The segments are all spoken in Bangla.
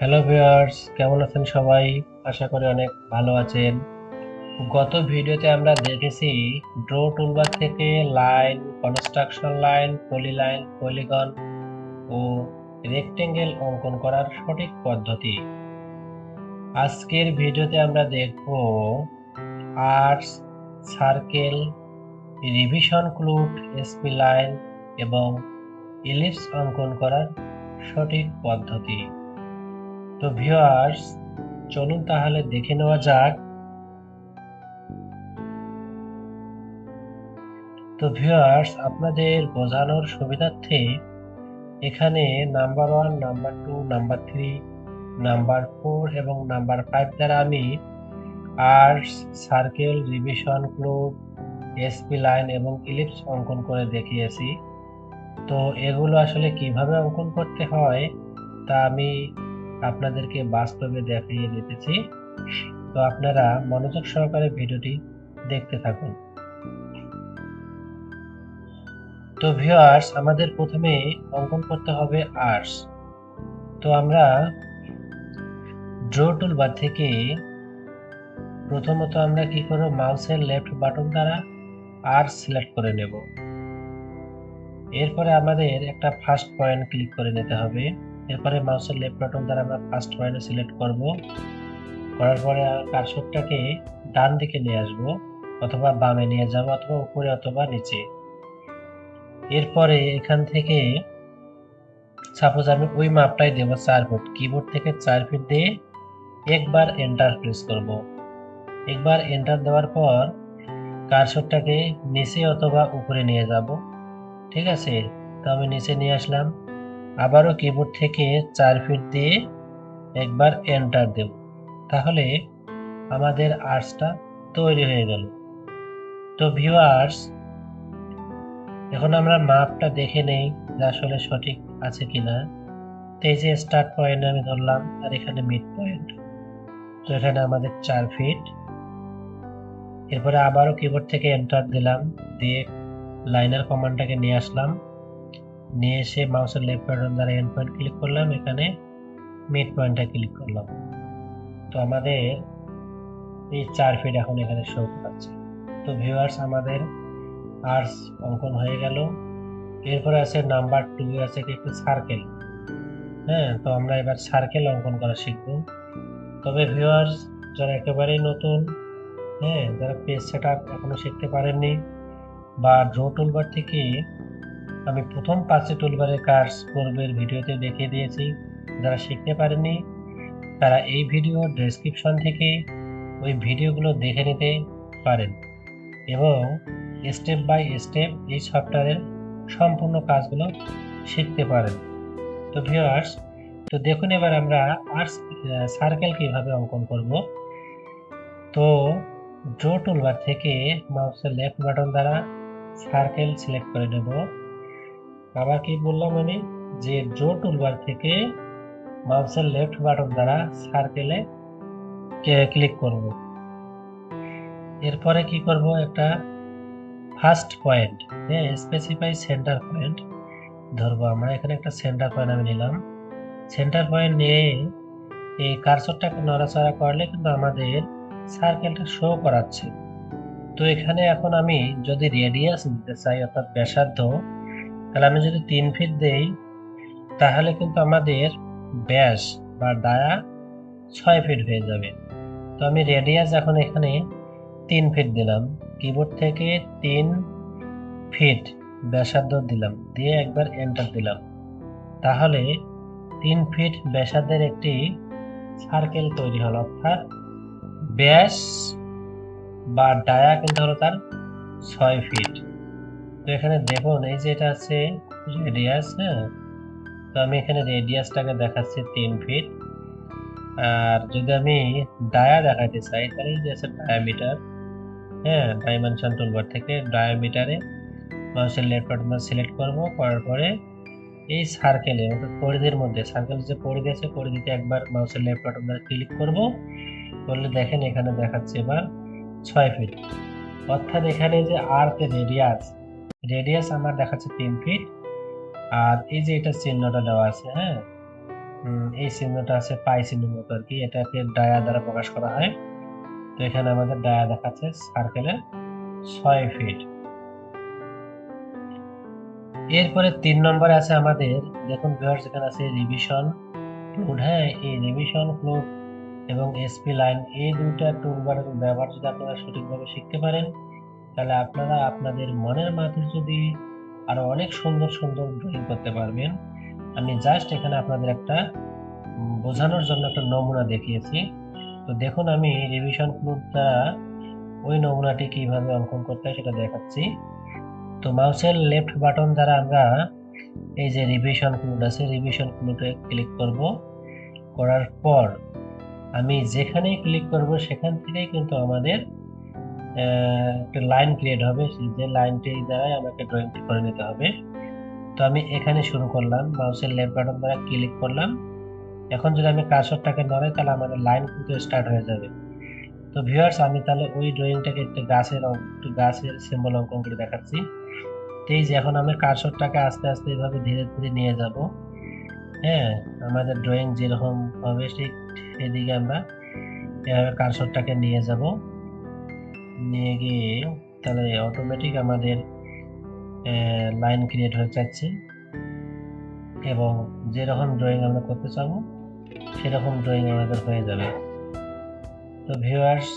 হ্যালো ভিউয়ার্স, কেমন আছেন সবাই? আশা করি অনেক ভালো আছেন। গত ভিডিওতে আমরা দেখেছি ড্র টুলবার থেকে line, construction line, polyline, polygon ও রেক্টেঙ্গেল অঙ্কন করার সঠিক পদ্ধতি। আজকের ভিডিওতে আমরা দেখব arcs, circle, revision cloud, spline এবং ইলিপস অঙ্কন করার সঠিক পদ্ধতি। তো ভিউয়ার্স, চলুন তাহলে দেখে নেওয়া যাক। তো ভিউয়ার্স, আপনাদের বোঝানোর সুবিধার্থে এখানে নাম্বার 1, নাম্বার 2, নাম্বার 3, নাম্বার 4 এবং নাম্বার 5 দ্বারা আমি arcs, circle, revision cloud, spline এবং ইলিপস অঙ্কন করে দেখিয়েছি। তো এগুলো আসলে কিভাবে অঙ্কন করতে হয় তা আমি আপনাদেরকে বাস্তবে দেখিয়ে দিতেছি। তো আপনারা মনোযোগ সহকারে ভিডিওটি দেখতে থাকুন। তো ভিউয়ার্স, আমাদের প্রথমে অঙ্কন করতে হবে আর্কস। তো আমরা ড্র টুলবার থেকে প্রথমত আমরা কি করব, মাউসের লেফট বাটন দ্বারা আর্কস সিলেক্ট করে নেব। এরপরে আমাদের একটা ফার্স্ট পয়েন্ট ক্লিক করে নিতে হবে। এরপরে মাউসের লেফট বাটন দ্বারা আমরা ফার্স্ট পয়েন্ট সিলেক্ট করব। করার পরে কার্সরটাকে ডান দিকে নিয়ে আসব, অথবা বামে নিয়ে যাব, অথবা উপরে অথবা নিচে। এরপরে এখান থেকে সাপোজ আমি ওই মাপটাই দেব 4 ফিট। কিবোর্ড থেকে 4 ফিট দিয়ে একবার এন্টার প্রেস করব। একবার এন্টার দেওয়ার পর কার্সরটাকে নিচে অথবা উপরে নিয়ে যাব। ঠিক আছে, তো আমি নিচে নিয়ে আসলাম। আবারও কিবোর্ড থেকে 4 ফিট দিয়ে একবার এন্টার দেব। তাহলে আমাদের আর্কসটা তৈরি হয়ে গেল। তো ভিউয়ার্স, এখন আমরা মাপটা দেখে নেই যে আসলে সঠিক আছে কিনা। তো এই যে স্টার্ট পয়েন্ট আমি ধরলাম, আর এখানে মিড পয়েন্ট। তো এখানে আমাদের 4 ফিট। এরপরে আবারও কিবোর্ড থেকে এন্টার দিলাম, দিয়ে লাইনার কমান্ডটাকে নিয়ে আসলাম। নিয়ে এসে মাউসের লেফট বাটন দ্বারা এন্ড পয়েন্ট ক্লিক করলাম, এখানে মিড পয়েন্টটা ক্লিক করলাম। তো আমাদের এই 4 ফিট এখন এখানে শো করাচ্ছে। তো ভিউয়ার্স, আমাদের আর্কস অঙ্কন হয়ে গেল। এরপরে আছে নাম্বার 2 আছে একটু সার্কেল। হ্যাঁ, তো আমরা এবার সার্কেল অঙ্কন করা শিখব। তবে ভিউয়ার্স, যারা একেবারেই নতুন, হ্যাঁ, যারা পেজ সেটআপ এখনো শিখতে পারেননি, বা ড্র টুলবার থেকে আমি প্রথম 5টি টুলবারের কাজ পূর্বের ভিডিওতে দেখিয়ে দিয়েছি, যারা শিখতে পারেননি তারা এই ভিডিওর ডেসক্রিপশন থেকে ওই ভিডিওগুলো দেখে নিতে পারেন এবং স্টেপ বাই স্টেপ এই সফটওয়্যারের সম্পূর্ণ কাজগুলো শিখতে পারেন। তো ভিউয়ার্স, তো দেখুন এবার আমরা সার্কেল কিভাবে অঙ্কন করব। তো ড্র টুলবার থেকে মাউসের লেফট বাটন দ্বারা সার্কেল সিলেক্ট করে নেব। আবার কি বললাম আমি, যে ড্র টুলবার থেকে মাউসের লেফট বাটন দ্বারা সার্কেলে ক্লিক করব। এরপরে কি করব, একটা ফার্স্ট পয়েন্ট, হ্যাঁ, স্পেসিফাই সেন্টার পয়েন্ট ধরবো আমরা। এখানে একটা সেন্টার পয়েন্ট আমি নিলাম। সেন্টার পয়েন্ট নিয়ে এই কার্সরটাকে নড়াচড়া করলে কিন্তু আমাদের সার্কেলটা শো করাচ্ছে। তো এখানে এখন আমি যদি রেডিয়াস দিতে চাই, অর্থাৎ ব্যাসার্ধ, তাহলে আমি যদি 3 ফিট দেই, তাহলে কিন্তু আমাদের ব্যাস বা ডায়া 6 ফিট হয়ে যাবে। তো আমি রেডিয়াস এখন এখানে 3 ফিট দিলাম। কিবোর্ড থেকে 3 ফিট ব্যাসার্ধ দিলাম, দিয়ে একবার এন্টার দিলাম। তাহলে 3 ফিট ব্যাসার্ধের একটি সার্কেল তৈরি হলো, অর্থাৎ ব্যাস বা ডায়া কিন্তু হলো তার 6 ফিট। তো এখানে দেখুন, এই যে এটা আছে রেডিয়াস, হ্যাঁ, তো আমি এখানে রেডিয়াসটাকে দেখাচ্ছি 3 ফিট। আর যদি আমি ডায়া দেখাতে চাই, তাহলে এই যে আছে ডায়ামিটার, হ্যাঁ, ডাইমেনশন টুলবার থেকে ডায়ামিটারে মাউসের লেফট বাটন সিলেক্ট করব। করার পরে এই সার্কেলে, অর্থাৎ পরিধির মধ্যে, সার্কেল যে পরিধি আছে, পরিধিতে একবার মাউসের লেফট বাটন দ্বারা ক্লিক করব। করলে দেখেন এখানে দেখাচ্ছে এবার 6 ফিট। অর্থাৎ এখানে যে আর্কের রেডিয়াস আমার দেখাচ্ছে 3 ফিট। আর এই যে এটা চিহ্নটা দেওয়া আছে, হ্যাঁ, এই চিহ্নটা আছে পাই চিহ্নের মতো আর কি, এটাকে ডায়া দ্বারা প্রকাশ করা হয়। তো এখানে আমাদের ডায়া দেখাচ্ছে সার্কেলের 6 ফিট। এরপরে 3 নম্বরে আছে আমাদের, দেখুন ভিউয়ার্স এখানে আছে রিভিশন ফ্লুইড। হ্যাঁ, এই রিভিশন ফ্লুইড এবং এসপি লাইন এই দুইটা টুলবারের ব্যবহার যদি আপনারা সঠিকভাবে শিখতে পারেন, তাহলে আপনারা আপনাদের মনের মাধুর্য দিয়ে আরো অনেক সুন্দর সুন্দর ড্রয়িং করতে পারবেন। আমি জাস্ট এখানে আপনাদের একটা বোঝানোর জন্য একটা নমুনা দেখিয়েছি। তো দেখুন আমি রিভিশন ফ্লুইড দ্বারা ওই নমুনাটি কিভাবে অঙ্কন করতে হয় সেটা দেখাচ্ছি। তো মাউসের লেফট বাটন দ্বারা আমরা এই যে রিভিশন ফ্লুইড আছে, রিভিশন ফ্লুইডে ক্লিক করব। করার পর আমি যেখানেই ক্লিক করব সেখান থেকেই কিন্তু আমাদের একটা লাইন ক্রিয়েট হবে, যে লাইনটি দ্বারাই আমাকে ড্রয়িংটি করে নিতে হবে। তো আমি এখানে শুরু করলাম, মাউসের লেফট বাটন দ্বারা ক্লিক করলাম। এখন যদি আমি কার্সরটাকে নড়াই তাহলে আমাদের লাইন কিন্তু স্টার্ট হয়ে যাবে। তো ভিউয়ার্স আমি তাহলে ওই ড্রয়িংটাকে একটু গাছের সিম্বল অঙ্কন করে দেখাচ্ছি। এই যে এখন আমি কার্সরটাকে আস্তে আস্তে এভাবে ধীরে ধীরে নিয়ে যাব। হ্যাঁ, আমাদের ড্রয়িং যেরকম হবে ঠিক সেদিকে আমরা এভাবে কার্সরটাকে নিয়ে যাব। নিয়ে গিয়ে তাহলে অটোমেটিক আমাদের লাইন ক্রিয়েট হয়ে যাচ্ছে এবং যেরকম ড্রয়িং আমরা করতে চাবো সেরকম ড্রয়িং আমাদের হয়ে যাবে। তো ভিউয়ার্স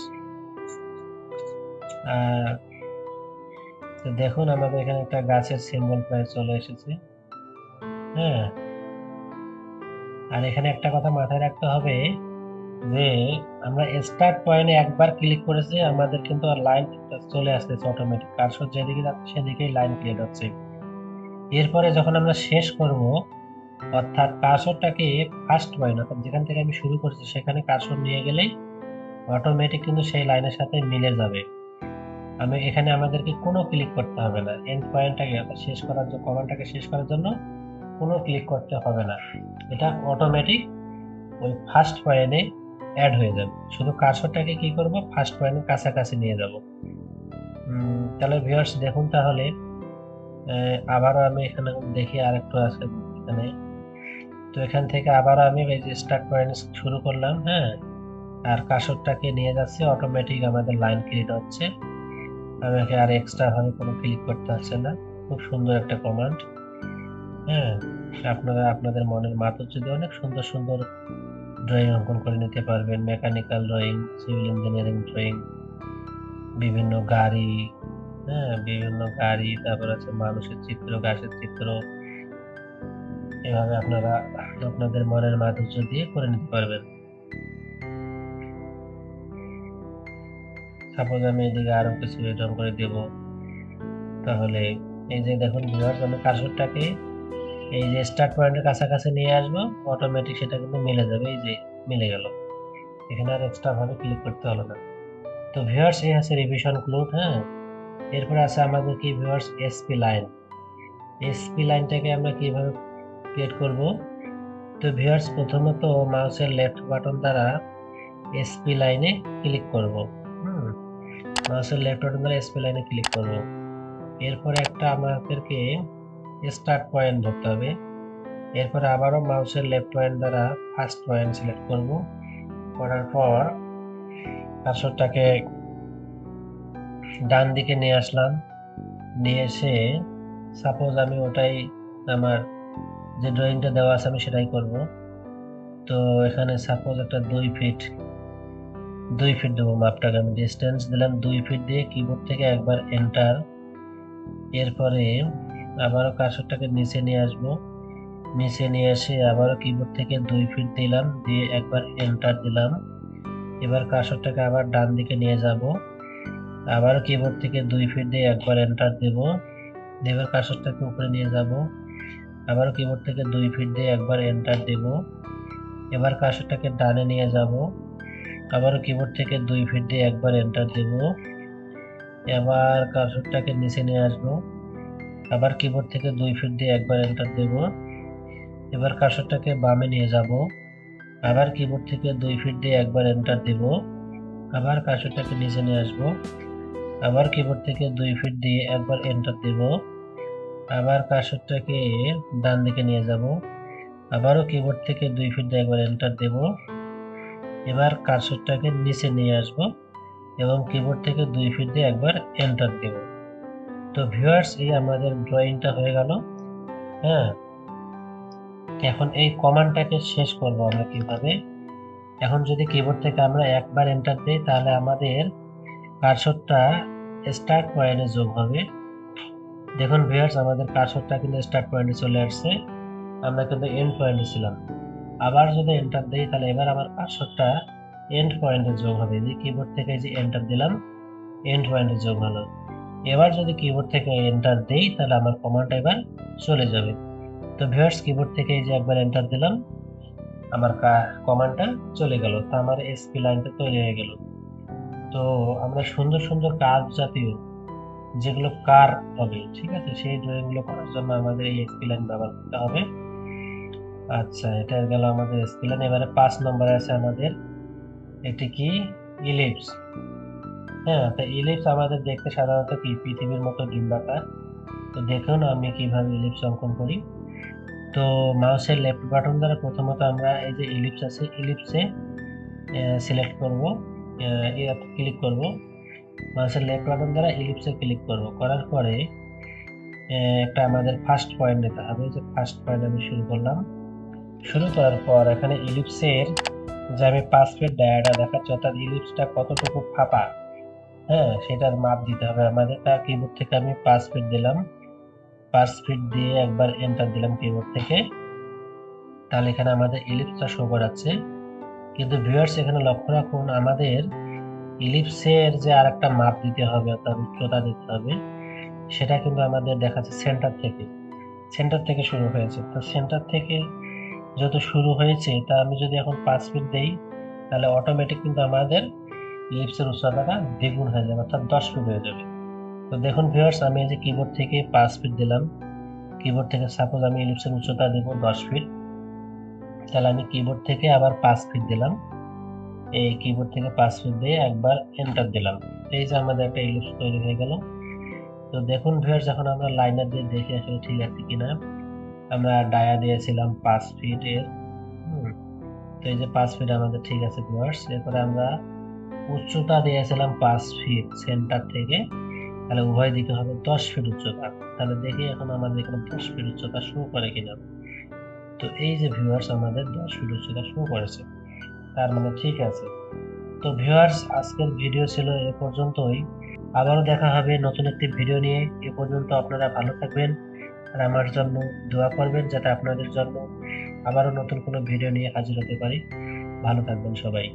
তো দেখুন আমাদের এখানে একটা গাছের সিম্বল প্রায় চলে এসেছে। হ্যাঁ, আর এখানে একটা কথা মাথায় রাখতে হবে যে আমরা স্টার্ট পয়েন্টে একবার ক্লিক করেছি, আমাদের কিন্তু আর লাইন চলে আসতেছে অটোমেটিক, কার্সর যেদিকে যাচ্ছে সেদিকেই লাইন ক্রিয়েট হচ্ছে। এরপরে যখন আমরা শেষ করব, অর্থাৎ কার্সরটাকে ফার্স্ট পয়েন্ট অর্থাৎ যেখান থেকে আমি শুরু করছি সেখানে কার্সর নিয়ে গেলেই অটোমেটিক কিন্তু সেই লাইনের সাথে মিলে যাবে। আমি এখানে আমাদেরকে কোনো ক্লিক করতে হবে না, এন্ড পয়েন্টটাকে শেষ করার জন্য, কমান্ডটাকে শেষ করার জন্য কোনো ক্লিক করতে হবে না, এটা অটোমেটিক ওই ফার্স্ট পয়েন্টে অ্যাড হয়ে যাবে। শুধু কার্সরটাকে কি করব, ফার্স্ট পয়েন্টের কাছাকাছি নিয়ে যাব। তাহলে ভিউয়ার্স দেখুন তাহলে আবারও আমি এখানে দেখি আরেকটু আছে এখানে। তো এখান থেকে আবারও আমি এই যে স্টার্ট পয়েন্ট শুরু করলাম। হ্যাঁ, আর কার্সরটাকে নিয়ে যাচ্ছে, অটোমেটিক আমাদের লাইন ক্রিয়েট হচ্ছে, আমাকে আর এক্সট্রা ভাবে কোনো ক্লিক করতে হচ্ছে না। খুব সুন্দর একটা কমান্ড। হ্যাঁ, আপনারা আপনাদের মনের মাধুর্য দিয়ে অনেক সুন্দর সুন্দর ড্রয়িং অঙ্কন করে নিতে পারবেন। Mechanical drawing, civil engineering drawing, বিভিন্ন গাড়ি, হ্যাঁ বিভিন্ন গাড়ি, তারপর আছে মানুষের চিত্র, গাছের চিত্র, এভাবে আপনারা আপনাদের মনের মাধুর্য দিয়ে করে নিতে পারবেন। সাপোজ আমি এদিকে আরো কিছু এরকম করে দেব, তাহলে এই যে দেখুন ভিউয়ার্স আমি কার্সরটাকে এই যে স্টার্ট পয়েন্টের কাছাকাছি নিয়ে আসবো, অটোমেটিক সেটা কিন্তু মিলে যাবে। এই যে মিলে গেল, এখানে আর এক্সট্রা ভাবে ক্লিক করতে হলো না। তো ভিউয়ার্স এই আছে রিভিশন ফ্লুইড। হ্যাঁ, এরপরে আছে আমাদের কি ভিউয়ার্স এসপি লাইন। এসপি লাইনটাকে আমরা কিভাবে ক্রিয়েট করব? তো ভিউয়ার্স প্রথমত মাউসের লেফট বাটন দ্বারা এসপি লাইনে ক্লিক করব। মাউসের লেফট বাটন দ্বারা এসপি লাইনে ক্লিক করব। এরপরে একটা আমাদেরকে স্টার্ট পয়েন্ট ধরতে হবে। এরপরে আবারও মাউসের লেফট পয়েন্ট দ্বারা ফার্স্ট পয়েন্ট সিলেক্ট করব। করার পর কার্সরটাকে ডান দিকে নিয়ে আসলাম, নিয়ে এসে সাপোজ আমি ওটাই আমার যে ড্রয়িংটা দেওয়া আছে আমি সেটাই করব। তো এখানে সাপোজ একটা 2 ফিট দেবো, মাপটাকে আমি ডিস্টেন্স দিলাম 2 ফিট দিয়ে কিবোর্ড থেকে একবার এন্টার। এরপরে আবারও কার্সরটাকে নিচে নিয়ে আসবো, নিচে নিয়ে এসে আবারও কিবোর্ড থেকে 2 ফিট দিলাম, দিয়ে একবার এন্টার দিলাম। এবার কার্সরটাকে আবার ডান দিকে নিয়ে যাব, আবারও কিবোর্ড থেকে 2 ফিট দিয়ে একবার এন্টার দেব। এবার কার্সরটাকে উপরে নিয়ে যাব, আবারও কিবোর্ড থেকে 2 ফিট দিয়ে একবার এন্টার দেব। এবার কার্সরটাকে ডানে নিয়ে যাব, আবারও কিবোর্ড থেকে 2 ফিট দিয়ে একবার এন্টার দেব। এবার কার্সরটাকে নিচে নিয়ে আসবো, আবার কিবোর্ড থেকে 2 ফিট দিয়ে একবার এন্টার দেব। এবার কার্সরটাকে বামে নিয়ে যাব, আবার কিবোর্ড থেকে 2 ফিট দিয়ে একবার এন্টার দেব। আবার কার্সরটাকে নিচে নিয়ে আসবো, আবার কিবোর্ড থেকে 2 ফিট দিয়ে একবার এন্টার দেব। আবার কার্সরটাকে ডান দিকে নিয়ে যাব, আবারও কিবোর্ড থেকে 2 ফিট দিয়ে একবার এন্টার দেব। এবার কার্সরটাকে নিচে নিয়ে আসব এবং কিবোর্ড থেকে 2 ফিট দিয়ে একবার এন্টার দেব। তো ভিউয়ার্স, এই আমাদের ড্রয়িংটা হয়ে গেল। হ্যাঁ, এখন এই কমান্ডটাকে শেষ করব আমরা কিভাবে। এখন যদি কিবোর্ড থেকে আমরা একবার এন্টার দেই তাহলে আমাদের কার্সরটা স্টার্ট পয়েন্টে যোগ হবে। দেখুন ভিউয়ার্স, আমাদের কার্সরটা কিন্তু স্টার্ট পয়েন্টে চলে আসছে, আমরা কিন্তু এন্ড পয়েন্টে ছিলাম। আবার যদি এন্টার দেই তাহলে এবার আমার কার্সরটা এন্ড পয়েন্টে যোগ হবে। যে কিবোর্ড থেকে যে এন্টার দিলাম, এন্ড পয়েন্টে যোগ হলো। এবার যদি কিবোর্ড থেকে এন্টার দেই তাহলে আমার কমান্ডটা এবার চলে যাবে। তো ভিউয়ার্স, কিবোর্ড থেকে এই যে একবার এন্টার দিলাম, আমার কমান্ডটা চলে গেল। তো আমার এসপি লাইনটা তৈরি হয়ে গেল। তো আমরা সুন্দর সুন্দর কার্ভ জাতীয় যেগুলো কার হবে, ঠিক আছে, সেই ড্রয়িং গুলো করার জন্য আমাদের এই এসপি লাইন ব্যবহার করতে হবে। আচ্ছা, এটা গেল আমাদের এসপি লাইন। এবারে 5 নম্বরে আছে আমাদের এটি কি, ইলিপস। হ্যাঁ, তো ইলিপস আমাদের দেখতে সাধারণত কি পৃথিবীর মতো ডিম্বাকার। তো দেখুন আমি কিভাবে ইলিপস অঙ্কন করি। তো মাউসের লেফট বাটন দ্বারা প্রথমত আমরা এই যে ইলিপস আছে, ইলিপসে সিলেক্ট করব, ক্লিক করব। মাউসের লেফট বাটন দ্বারা ইলিপসে ক্লিক করব, করার পরে একটা আমাদের ফার্স্ট পয়েন্ট নিতে হবে। যে ফার্স্ট পয়েন্ট আমি শুরু করলাম। শুরু করার পর এখানে ইলিপসের যে আমি 5 ফিট ডায়াটা দেখাচ্ছি, অর্থাৎ ইলিপসটা কতটুকু ফাঁপা, হ্যাঁ, সেটার মাপ দিতে হবে আমাদের। তার কিবোর্ড থেকে আমি 5 ফিট দিলাম, 5 ফিট দিয়ে একবার এন্টার দিলাম কিবোর্ড থেকে। তাহলে এখানে আমাদের ইলিপসটা শো করাচ্ছে। কিন্তু ভিউয়ার্স, এখানে লক্ষ্য রাখুন আমাদের ইলিপসের যে আরেকটা মাপ দিতে হবে, অর্থাৎ উচ্চতা দিতে হবে, সেটা কিন্তু আমাদের দেখাচ্ছে সেন্টার থেকে শুরু হয়েছে। তো সেন্টার থেকে যত শুরু হয়েছে, তা আমি যদি এখন 5 ফিট দেই তাহলে অটোমেটিক কিন্তু আমাদের ইলিপসের উচ্চতাটা দ্বিগুণ হয়ে যাবে, অর্থাৎ 10 ফিট হয়ে যাবে। তো দেখুন ভিউয়ার্স, আমি এই যে কিবোর্ড থেকে 5 ফিট দিলাম, কিবোর্ড থেকে সাপোজ আমি ইলিপসের উচ্চতা দেব 10 ফিট, তাহলে আমি কিবোর্ড থেকে আবার 5 ফিট দিলাম, এই কিবোর্ড থেকে 5 ফিট দিয়ে একবার এন্টার দিলাম। এই যে আমাদের একটা ইলিপস তৈরি হয়ে গেল। তো দেখুন ভিউয়ার্স, যখন আমরা লাইনার দিয়ে দেখি আসলে ঠিক আছে কিনা। আমরা ডায়া দিয়েছিলাম 5 ফিট এর। তো এই যে 5 ফিট আমাদের ঠিক আছে ভিউয়ার্স। এরপরে আমরা উচ্চতা দিয়েছিলাম 5 ফিট সেন্টার থেকে, তাহলে উভয় দিকে হবে 10 ফিট উচ্চতা। তাহলে দেখি এখন আমাদের এখানে 10 ফিট উচ্চতা শো করে কিনা। তো এই যে ভিউয়ার্স, আমাদের 10 ফিট উচ্চতা শো করেছে, তার মানে ঠিক আছে। তো ভিউয়ার্স, আজকের ভিডিও ছিল এ পর্যন্তই। আবারও দেখা হবে নতুন একটি ভিডিও নিয়ে। এ পর্যন্ত আপনারা ভালো থাকবেন আর আমার জন্য দোয়া করবেন, যাতে আপনাদের জন্য আবারও নতুন কোনো ভিডিও নিয়ে হাজির হতে পারি। ভালো থাকবেন সবাই।